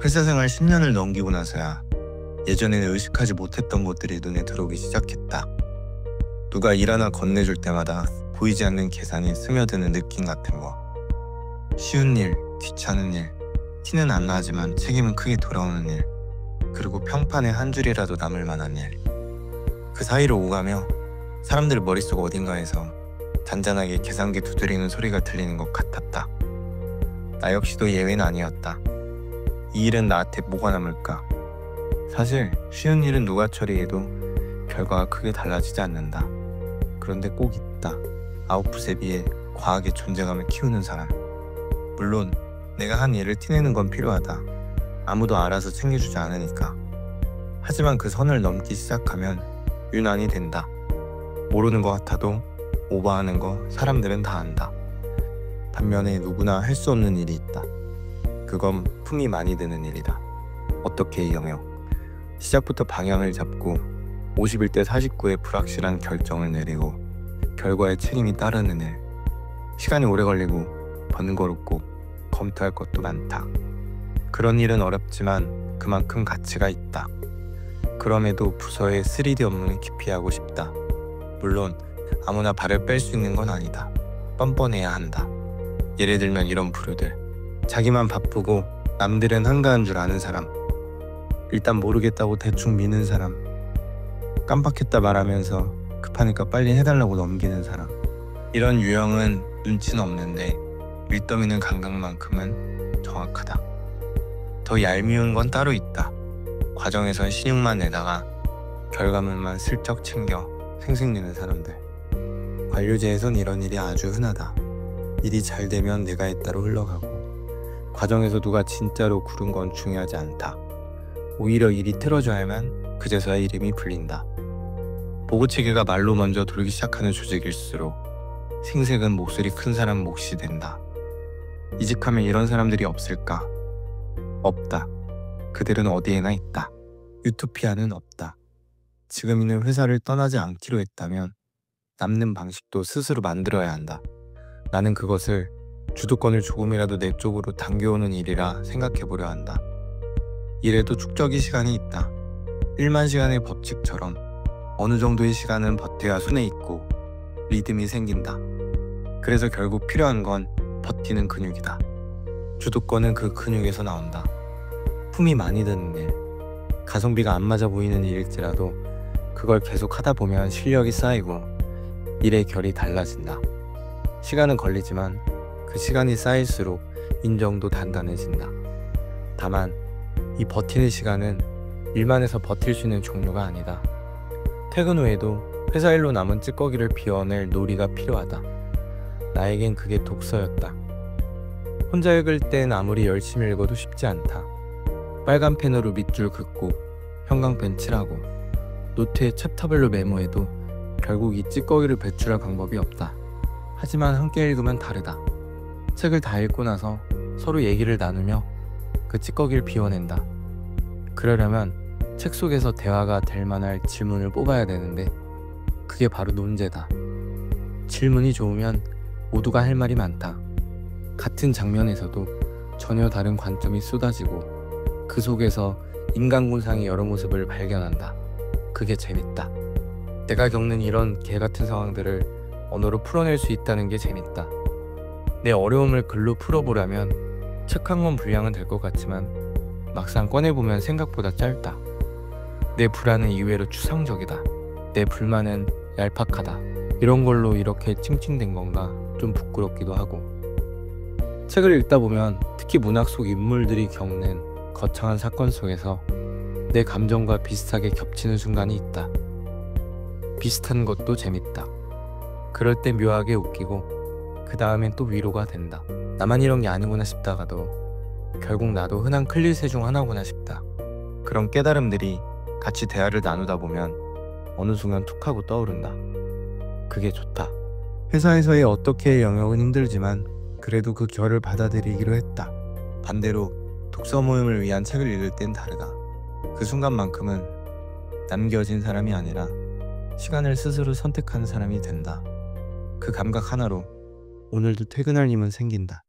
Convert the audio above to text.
회사 생활 10년을 넘기고 나서야 예전에는 의식하지 못했던 것들이 눈에 들어오기 시작했다. 누가 일 하나 건네줄 때마다 보이지 않는 계산이 스며드는 느낌 같은 거. 쉬운 일, 귀찮은 일, 티는 안 나지만 책임은 크게 돌아오는 일, 그리고 평판에 한 줄이라도 남을 만한 일. 그 사이를 오가며 사람들 머릿속 어딘가에서 잔잔하게 계산기 두드리는 소리가 들리는 것 같았다. 나 역시도 예외는 아니었다. 이 일은 나한테 뭐가 남을까? 사실 쉬운 일은 누가 처리해도 결과가 크게 달라지지 않는다. 그런데 꼭 있다. 아웃풋에 비해 과하게 존재감을 키우는 사람. 물론 내가 한 일을 티내는 건 필요하다. 아무도 알아서 챙겨주지 않으니까. 하지만 그 선을 넘기 시작하면 유난히 된다. 모르는 것 같아도 오버하는 거 사람들은 다 안다. 반면에 누구나 할 수 없는 일이 있다. 그건 품이 많이 드는 일이다. 어떻게 이 영역? 시작부터 방향을 잡고 51대 49의 불확실한 결정을 내리고 결과에 책임이 따르는 일. 시간이 오래 걸리고 번거롭고 검토할 것도 많다. 그런 일은 어렵지만 그만큼 가치가 있다. 그럼에도 부서의 3D 업무는 기피하고 싶다. 물론 아무나 발을 뺄 수 있는 건 아니다. 뻔뻔해야 한다. 예를 들면 이런 부류들. 자기만 바쁘고 남들은 한가한 줄 아는 사람. 일단 모르겠다고 대충 미는 사람. 깜빡했다 말하면서 급하니까 빨리 해달라고 넘기는 사람. 이런 유형은 눈치는 없는데 밀더미는 감각만큼은 정확하다. 더 얄미운 건 따로 있다. 과정에선 신용만 내다가 결과물만 슬쩍 챙겨 생색내는 사람들. 관료제에선 이런 일이 아주 흔하다. 일이 잘 되면 내가 했다로 흘러가고 과정에서 누가 진짜로 구른 건 중요하지 않다. 오히려 일이 틀어져야만 그제서야 이름이 불린다. 보고체계가 말로 먼저 돌기 시작하는 조직일수록 생색은 목소리 큰 사람 몫이 된다. 이직하면 이런 사람들이 없을까? 없다. 그들은 어디에나 있다. 유토피아는 없다. 지금 있는 회사를 떠나지 않기로 했다면 남는 방식도 스스로 만들어야 한다. 나는 그것을 주도권을 조금이라도 내 쪽으로 당겨오는 일이라 생각해보려 한다. 이래도 축적이 시간이 있다. 1만 시간의 법칙처럼 어느 정도의 시간은 버텨야 손에 있고 리듬이 생긴다. 그래서 결국 필요한 건 버티는 근육이다. 주도권은 그 근육에서 나온다. 품이 많이 드는 일, 가성비가 안 맞아 보이는 일일지라도 그걸 계속 하다 보면 실력이 쌓이고 일의 결이 달라진다. 시간은 걸리지만 그 시간이 쌓일수록 인정도 단단해진다. 다만 이 버티는 시간은 일만 해서 버틸 수 있는 종류가 아니다. 퇴근 후에도 회사 일로 남은 찌꺼기를 비워낼 놀이가 필요하다. 나에겐 그게 독서였다. 혼자 읽을 땐 아무리 열심히 읽어도 쉽지 않다. 빨간 펜으로 밑줄 긋고 형광펜 칠하고 노트에 챕터별로 메모해도 결국 이 찌꺼기를 배출할 방법이 없다. 하지만 함께 읽으면 다르다. 책을 다 읽고 나서 서로 얘기를 나누며 그 찌꺼기를 비워낸다. 그러려면 책 속에서 대화가 될 만할 질문을 뽑아야 되는데 그게 바로 논제다. 질문이 좋으면 모두가 할 말이 많다. 같은 장면에서도 전혀 다른 관점이 쏟아지고 그 속에서 인간군상의 여러 모습을 발견한다. 그게 재밌다. 내가 겪는 이런 개같은 상황들을 언어로 풀어낼 수 있다는 게 재밌다. 내 어려움을 글로 풀어보려면 책 한 권 분량은 될 것 같지만 막상 꺼내보면 생각보다 짧다. 내 불안은 의외로 추상적이다. 내 불만은 얄팍하다. 이런 걸로 이렇게 찡찡댄 건가 좀 부끄럽기도 하고. 책을 읽다 보면 특히 문학 속 인물들이 겪는 거창한 사건 속에서 내 감정과 비슷하게 겹치는 순간이 있다. 비슷한 것도 재밌다. 그럴 때 묘하게 웃기고 그 다음엔 또 위로가 된다. 나만 이런 게 아니구나 싶다가도 결국 나도 흔한 클리셰 중 하나구나 싶다. 그런 깨달음들이 같이 대화를 나누다 보면 어느 순간 툭 하고 떠오른다. 그게 좋다. 회사에서의 어떻게의 영역은 힘들지만 그래도 그 결을 받아들이기로 했다. 반대로 독서 모임을 위한 책을 읽을 땐 다르다. 그 순간만큼은 남겨진 사람이 아니라 시간을 스스로 선택하는 사람이 된다. 그 감각 하나로 오늘도 퇴근할 힘은 생긴다.